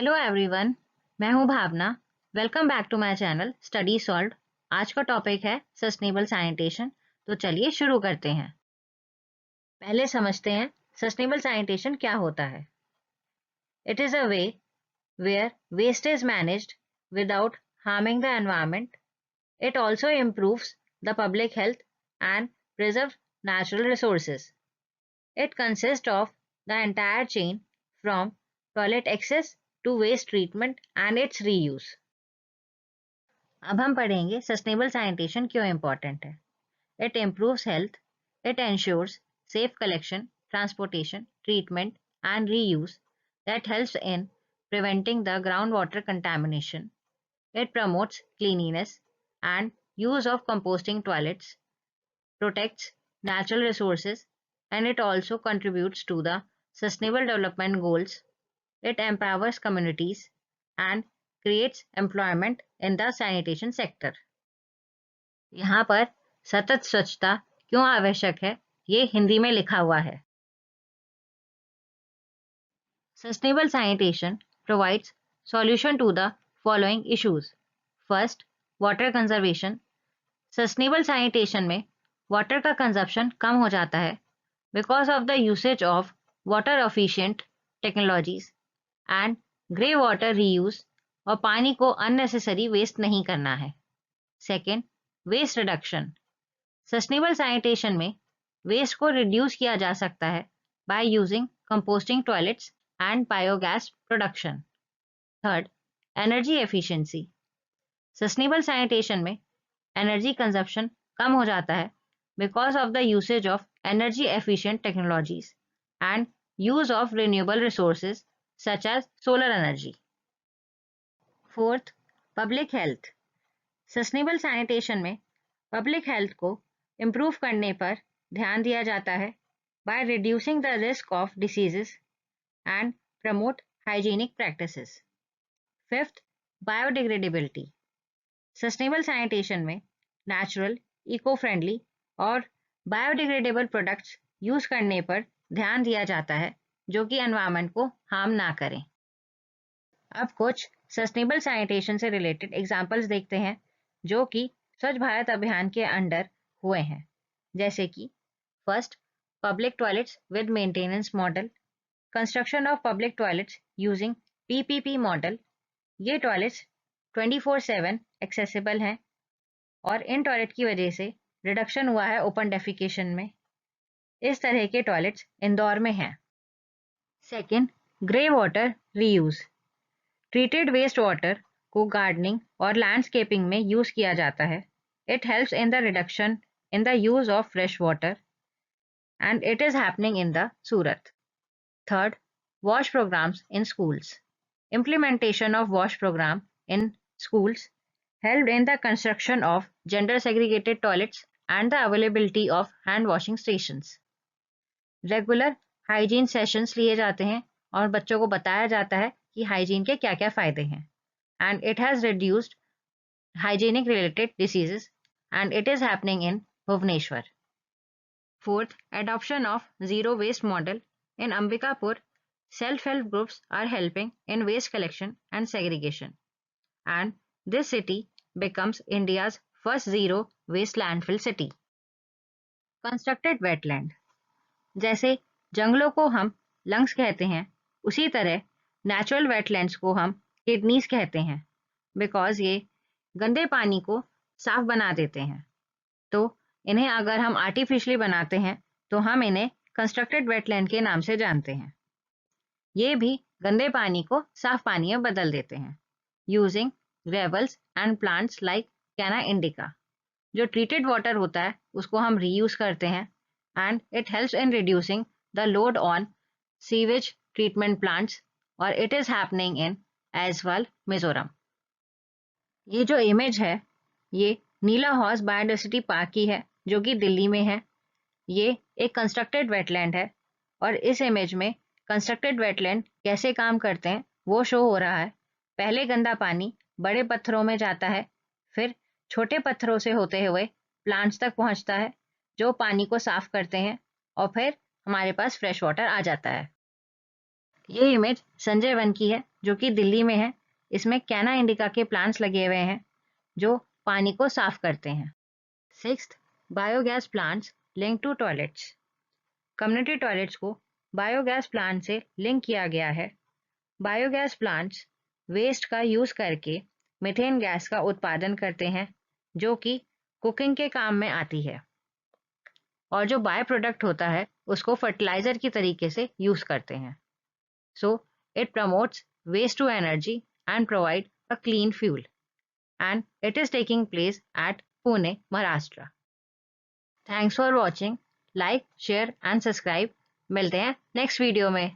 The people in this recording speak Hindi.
Hello everyone. मैं हूं Bhavna. Welcome back to my channel study solve. आज का टॉपिक है सस्टेनेबल सैनिटेशन। तो चलिए शुरू करते हैं। पहले समझते हैं सस्टेनेबल सैनिटेशन क्या होता है। It is a way where waste is managed without harming the environment. It also improves the public health and preserves natural resources. It consists of the entire chain from toilet access to waste treatment and its reuse. अब हम पढ़ेंगे सस्टेनेबल सैनिटेशन क्यों इम्पॉर्टेंट है। It improves health, it ensures safe collection, transportation, treatment, and reuse that helps in preventing the groundwater contamination. It promotes cleanliness and use of composting toilets, protects natural resources, and it also contributes to the Sustainable Development Goals. It empowers communities and creates employment in the sanitation sector. यहाँ पर सतत स्वच्छता क्यों आवश्यक है, ये हिंदी में लिखा हुआ है। Sustainable sanitation provides solution to the following issues. First, water conservation. Sustainable sanitation में वाटर का कंजप्शन कम हो जाता है because of the usage of water efficient technologies and grey water reuse, और पानी को अननेसेसरी वेस्ट नहीं करना है। Second, waste reduction. Sustainable sanitation में वेस्ट को रिड्यूस किया जा सकता है by using composting toilets and biogas production. Third, energy efficiency. Sustainable sanitation में एनर्जी कंजप्शन कम हो जाता है because of the usage of energy efficient technologies and use of renewable resources such as solar energy. Fourth, public health. Sustainable sanitation में पब्लिक हेल्थ को इम्प्रूव करने पर ध्यान दिया जाता है by reducing the risk of diseases and promote hygienic practices. Fifth, biodegradability. Sustainable sanitation में नेचुरल, इको फ्रेंडली और बायोडिग्रेडेबल प्रोडक्ट्स यूज करने पर ध्यान दिया जाता है जो कि एनवायरनमेंट को हार्म ना करें। अब कुछ सस्टेनेबल सैनिटेशन से रिलेटेड एग्जांपल्स देखते हैं जो कि स्वच्छ भारत अभियान के अंडर हुए हैं। जैसे कि first, public toilets with maintenance model. Construction of public toilets using PPP model. ये टॉयलेट्स 24/7 एक्सेसिबल हैं और इन टॉयलेट की वजह से रिडक्शन हुआ है ओपन डेफिकेशन में। इस तरह के टॉयलेट्स इंदौर में हैं। Second, grey water reuse. Treated waste water को गार्डनिंग और लैंडस्केपिंग में यूज किया जाता है। It helps in the reduction in the use of fresh water and it is happening in the Surat. Third, वॉश programmes in schools. Implementation of WASH program in schools helped in the construction of gender segregated toilets and the availability of hand washing stations. Regular hygiene sessions लिए जाते हैं और बच्चों को बताया जाता है कि हाइजीन के क्या क्या फ़ायदे हैं, and it has reduced hygienic related diseases and it is happening in Bhubaneswar. Fourth, adoption of zero waste model in Ambikapur. Self-help groups are helping in waste collection and segregation, and this city becomes India's first zero waste landfill city. Constructed wetland. जैसे जंगलों को हम लंग्स कहते हैं, उसी तरह नेचुरल वेटलैंड्स को हम किडनीज कहते हैं बिकॉज ये गंदे पानी को साफ बना देते हैं। तो इन्हें अगर हम आर्टिफिशियली बनाते हैं तो हम इन्हें कंस्ट्रक्टेड वेटलैंड के नाम से जानते हैं। ये भी गंदे पानी को साफ पानी में बदल देते हैं using gravels and plants like canna indica. जो ट्रीटेड वाटर होता है उसको हम रीयूज करते हैं and it helps in reducing the load on sewage treatment plants, और it is happening in Aizawl, Mizoram. ये जो इमेज है ये नीला हॉर्स बायोडाइवर्सिटी पार्क की है जो कि दिल्ली में है। ये एक कंस्ट्रक्टेड वेटलैंड है और इस इमेज में कंस्ट्रक्टेड वेटलैंड कैसे काम करते हैं वो शो हो रहा है। पहले गंदा पानी बड़े पत्थरों में जाता है, फिर छोटे पत्थरों से होते हुए प्लांट्स तक पहुंचता है जो पानी को साफ करते हैं और फिर हमारे पास फ्रेश वाटर आ जाता है। ये इमेज संजय वन की है जो कि दिल्ली में है, इसमें कैना इंडिका के प्लांट्स लगे हुए हैं जो पानी को साफ करते हैं। Sixth, biogas plants link to toilets. Community toilets को बायोगैस प्लांट से लिंक किया गया है। बायोगैस प्लांट्स वेस्ट का यूज करके मीथेन गैस का उत्पादन करते हैं जो कि कुकिंग के काम में आती है, और जो बाय प्रोडक्ट होता है उसको फर्टिलाइजर की तरीके से यूज करते हैं। So it promotes waste to energy and provide a clean fuel, and it is taking place at Pune, Maharashtra. Thanks for watching. Like, share and subscribe. मिलते हैं नेक्स्ट वीडियो में।